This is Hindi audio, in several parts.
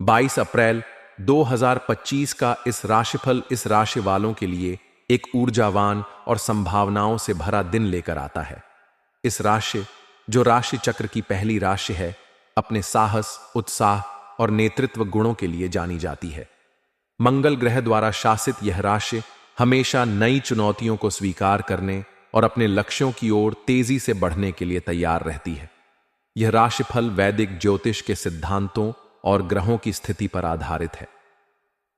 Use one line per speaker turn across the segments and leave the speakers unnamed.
22 अप्रैल 2025 का इस राशिफल इस राशि वालों के लिए एक ऊर्जावान और संभावनाओं से भरा दिन लेकर आता है। इस राशि, जो राशि चक्र की पहली राशि है, अपने साहस, उत्साह और नेतृत्व गुणों के लिए जानी जाती है। मंगल ग्रह द्वारा शासित यह राशि हमेशा नई चुनौतियों को स्वीकार करने और अपने लक्ष्यों की ओर तेजी से बढ़ने के लिए तैयार रहती है। यह राशिफल वैदिक ज्योतिष के सिद्धांतों और ग्रहों की स्थिति पर आधारित है।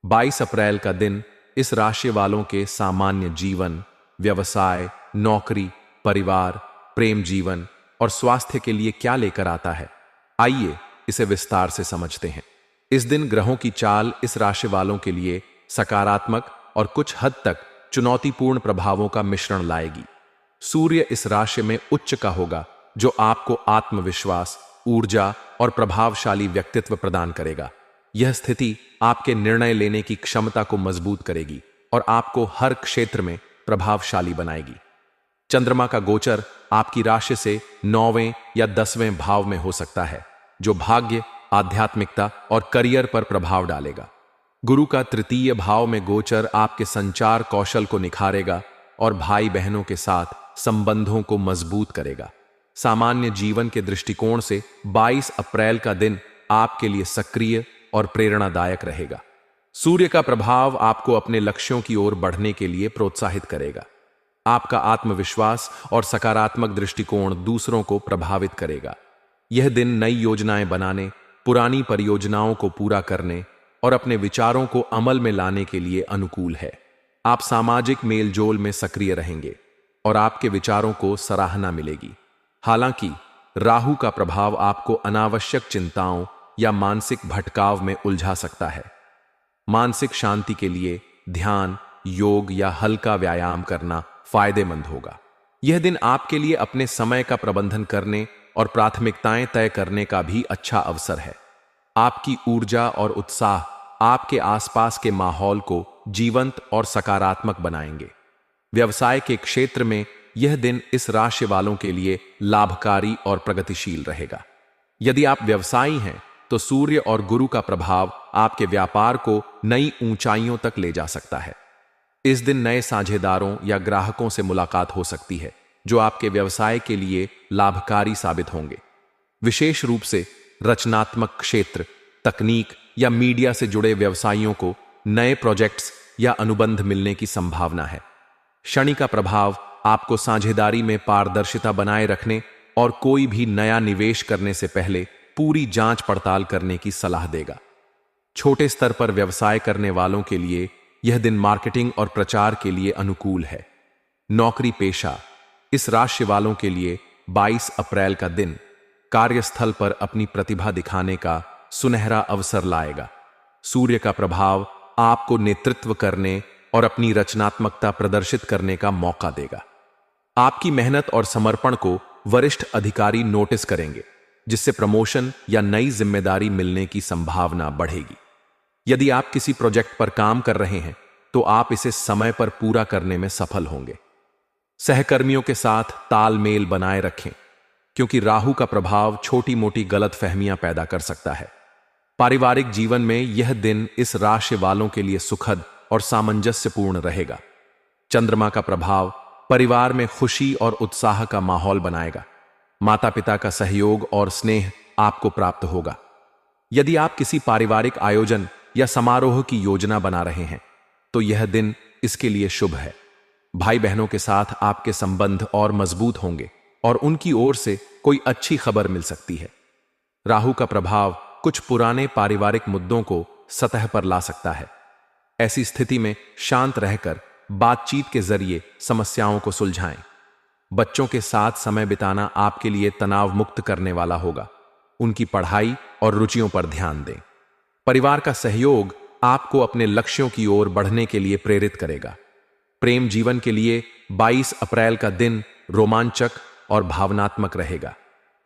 22 अप्रैल का दिन इस राशि वालों के सामान्य जीवन, व्यवसाय, नौकरी, परिवार, प्रेम जीवन और स्वास्थ्य के लिए क्या लेकर आता है, आइए इसे विस्तार से समझते हैं। इस दिन ग्रहों की चाल इस राशि वालों के लिए सकारात्मक और कुछ हद तक चुनौतीपूर्ण प्रभावों का मिश्रण लाएगी। सूर्य इस राशि में उच्च का होगा, जो आपको आत्मविश्वास, ऊर्जा और प्रभावशाली व्यक्तित्व प्रदान करेगा। यह स्थिति आपके निर्णय लेने की क्षमता को मजबूत करेगी और आपको हर क्षेत्र में प्रभावशाली बनाएगी। चंद्रमा का गोचर आपकी राशि से 9वें या 10वें भाव में हो सकता है, जो भाग्य, आध्यात्मिकता और करियर पर प्रभाव डालेगा। गुरु का तृतीय भाव में गोचर आपके संचार कौशल को निखारेगा और भाई बहनों के साथ संबंधों को मजबूत करेगा। सामान्य जीवन के दृष्टिकोण से 22 अप्रैल का दिन आपके लिए सक्रिय और प्रेरणादायक रहेगा। सूर्य का प्रभाव आपको अपने लक्ष्यों की ओर बढ़ने के लिए प्रोत्साहित करेगा। आपका आत्मविश्वास और सकारात्मक दृष्टिकोण दूसरों को प्रभावित करेगा। यह दिन नई योजनाएं बनाने, पुरानी परियोजनाओं को पूरा करने और अपने विचारों को अमल में लाने के लिए अनुकूल है। आप सामाजिक मेलजोल में सक्रिय रहेंगे और आपके विचारों को सराहना मिलेगी। हालांकि राहु का प्रभाव आपको अनावश्यक चिंताओं या मानसिक भटकाव में उलझा सकता है। मानसिक शांति के लिए ध्यान, योग या हल्का व्यायाम करना फायदेमंद होगा। यह दिन आपके लिए अपने समय का प्रबंधन करने और प्राथमिकताएं तय करने का भी अच्छा अवसर है। आपकी ऊर्जा और उत्साह आपके आसपास के माहौल को जीवंत और सकारात्मक बनाएंगे। व्यवसाय के क्षेत्र में यह दिन इस राशि वालों के लिए लाभकारी और प्रगतिशील रहेगा। यदि आप व्यवसायी हैं, तो सूर्य और गुरु का प्रभाव आपके व्यापार को नई ऊंचाइयों तक ले जा सकता है। इस दिन नए साझेदारों या ग्राहकों से मुलाकात हो सकती है, जो आपके व्यवसाय के लिए लाभकारी साबित होंगे। विशेष रूप से रचनात्मक क्षेत्र, तकनीक या मीडिया से जुड़े व्यवसायियों को नए प्रोजेक्ट्स या अनुबंध मिलने की संभावना है। शनि का प्रभाव आपको साझेदारी में पारदर्शिता बनाए रखने और कोई भी नया निवेश करने से पहले पूरी जांच पड़ताल करने की सलाह देगा। छोटे स्तर पर व्यवसाय करने वालों के लिए यह दिन मार्केटिंग और प्रचार के लिए अनुकूल है। नौकरी पेशा इस राशि वालों के लिए 22 अप्रैल का दिन कार्यस्थल पर अपनी प्रतिभा दिखाने का सुनहरा अवसर लाएगा। सूर्य का प्रभाव आपको नेतृत्व करने और अपनी रचनात्मकता प्रदर्शित करने का मौका देगा। आपकी मेहनत और समर्पण को वरिष्ठ अधिकारी नोटिस करेंगे, जिससे प्रमोशन या नई जिम्मेदारी मिलने की संभावना बढ़ेगी। यदि आप किसी प्रोजेक्ट पर काम कर रहे हैं, तो आप इसे समय पर पूरा करने में सफल होंगे। सहकर्मियों के साथ तालमेल बनाए रखें, क्योंकि राहु का प्रभाव छोटी मोटी गलतफहमियां पैदा कर सकता है। पारिवारिक जीवन में यह दिन इस राशि वालों के लिए सुखद और सामंजस्यपूर्ण रहेगा। चंद्रमा का प्रभाव परिवार में खुशी और उत्साह का माहौल बनाएगा। माता पिता का सहयोग और स्नेह आपको प्राप्त होगा। यदि आप किसी पारिवारिक आयोजन या समारोह की योजना बना रहे हैं, तो यह दिन इसके लिए शुभ है। भाई बहनों के साथ आपके संबंध और मजबूत होंगे और उनकी ओर से कोई अच्छी खबर मिल सकती है। राहु का प्रभाव कुछ पुराने पारिवारिक मुद्दों को सतह पर ला सकता है। ऐसी स्थिति में शांत रहकर बातचीत के जरिए समस्याओं को सुलझाएं। बच्चों के साथ समय बिताना आपके लिए तनाव मुक्त करने वाला होगा। उनकी पढ़ाई और रुचियों पर ध्यान दें। परिवार का सहयोग आपको अपने लक्ष्यों की ओर बढ़ने के लिए प्रेरित करेगा। प्रेम जीवन के लिए 22 अप्रैल का दिन रोमांचक और भावनात्मक रहेगा।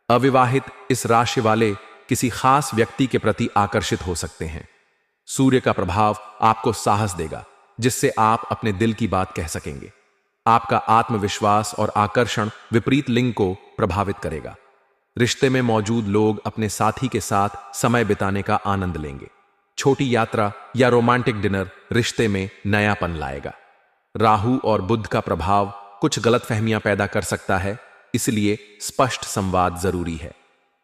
अविवाहित इस राशि वाले किसी खास व्यक्ति के प्रति आकर्षित हो सकते हैं। सूर्य का प्रभाव आपको साहस देगा, जिससे आप अपने दिल की बात कह सकेंगे। आपका आत्मविश्वास और आकर्षण विपरीत लिंग को प्रभावित करेगा। रिश्ते में मौजूद लोग अपने साथी के साथ समय बिताने का आनंद लेंगे। छोटी यात्रा या रोमांटिक डिनर रिश्ते में नयापन लाएगा। राहु और बुध का प्रभाव कुछ गलतफहमियां पैदा कर सकता है, इसलिए स्पष्ट संवाद जरूरी है।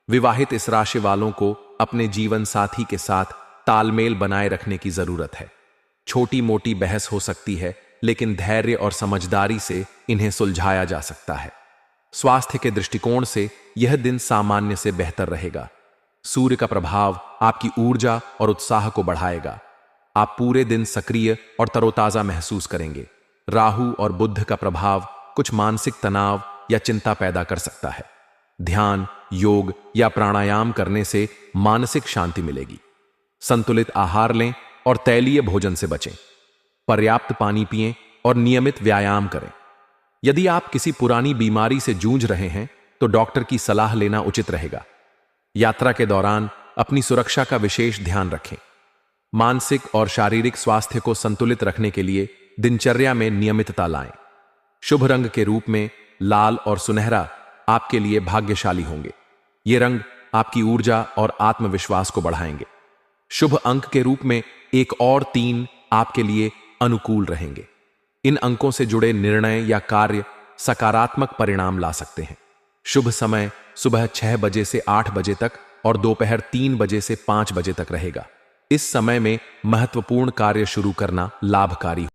विवाहित इस राशि वालों को अपने जीवन साथी के साथ तालमेल बनाए रखने की जरूरत है। छोटी मोटी बहस हो सकती है, लेकिन धैर्य और समझदारी से इन्हें सुलझाया जा सकता है। स्वास्थ्य के दृष्टिकोण से यह दिन सामान्य से बेहतर रहेगा। सूर्य का प्रभाव आपकी ऊर्जा और उत्साह को बढ़ाएगा। आप पूरे दिन सक्रिय और तरोताजा महसूस करेंगे। राहु और बुध का प्रभाव कुछ मानसिक तनाव या चिंता पैदा कर सकता है। ध्यान, योग या प्राणायाम करने से मानसिक शांति मिलेगी। संतुलित आहार लें और तैलीय भोजन से बचें। पर्याप्त पानी पिएं और नियमित व्यायाम करें। यदि आप किसी पुरानी बीमारी से जूझ रहे हैं तो डॉक्टर की सलाह लेना उचित रहेगा। यात्रा के दौरान अपनी सुरक्षा का विशेष ध्यान रखें। मानसिक और शारीरिक स्वास्थ्य को संतुलित रखने के लिए दिनचर्या में नियमितता लाएं। शुभ रंग के रूप में लाल और सुनहरा आपके लिए भाग्यशाली होंगे। ये रंग आपकी ऊर्जा और आत्मविश्वास को बढ़ाएंगे। शुभ अंक के रूप में 1 और 3 आपके लिए अनुकूल रहेंगे। इन अंकों से जुड़े निर्णय या कार्य सकारात्मक परिणाम ला सकते हैं। शुभ समय सुबह 6 बजे से 8 बजे तक और दोपहर 3 बजे से 5 बजे तक रहेगा। इस समय में महत्वपूर्ण कार्य शुरू करना लाभकारी